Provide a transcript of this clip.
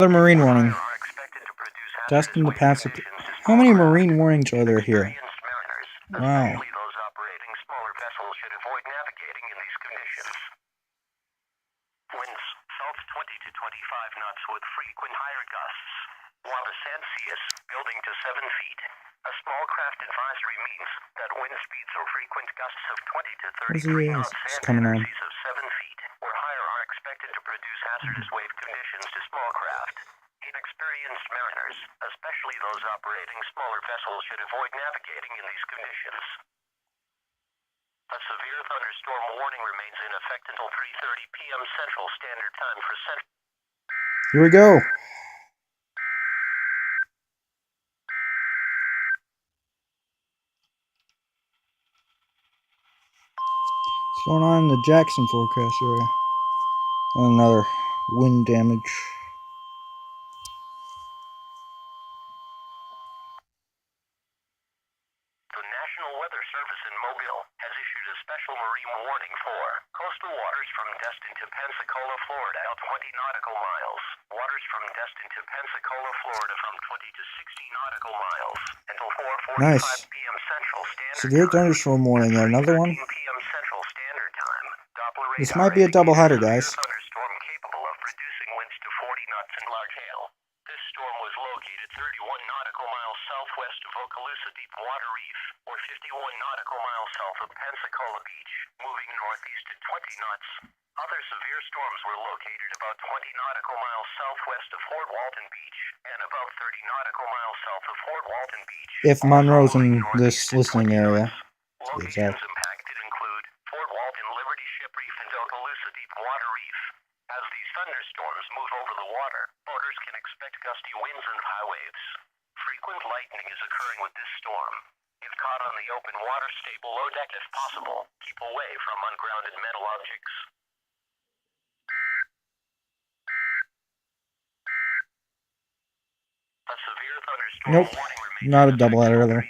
Another marine warning. Destin to pass it. How many marine warnings are there here? Wow. Those operating smaller vessels should avoid navigating in these conditions. Winds south 20 to 25 knots with frequent higher gusts. Water Celsius building to 7 feet. A small craft advisory means that wind speeds or frequent gusts of 20 to 33 knots and energies of 7 feet or higher are expected to produce hazardous wave conditions to small craft. Inexperienced mariners, especially those operating smaller vessels, should avoid navigating in these conditions. A severe thunderstorm warning remains in effect until 3:30 p.m. Central Standard Time for Central. Here we go. What's going on in the Jackson forecast area? Another wind damage. The National Weather Service in Mobile has issued a special marine warning for coastal waters from Destin to Pensacola, Florida, out 20 nautical miles. Waters from Destin to Pensacola, Florida, from 20 to 60 nautical miles until 4:45 p.m. Central Standard Time. Severe thunderstorm warning. Another one. 13 p.m. Central Standard Time. Doppler This might be a doubleheader, guys. Thunderstorm capable of producing winds to 40 knots and large hail. This storm was located 31 nautical miles southwest of Okaloosa Deep Water Reef, or 51 nautical miles south of Pensacola Beach, moving northeast at 20 knots. Other severe storms were located about 20 nautical miles southwest of Fort Walton Beach and about 30 nautical miles south of Fort Walton Beach. If Monroe's in this listening area. Locations impacted include Fort Walton, Liberty Ship Reef, and Okaloosa Deep Water Reef. As these thunderstorms move over the water, boaters can expect gusty winds and high waves. Frequent lightning is occurring with this storm. If caught on the open water, stay below deck if possible. Keep away from ungrounded metal objects. A severe thunderstorm warning remains Not a doubleheader either.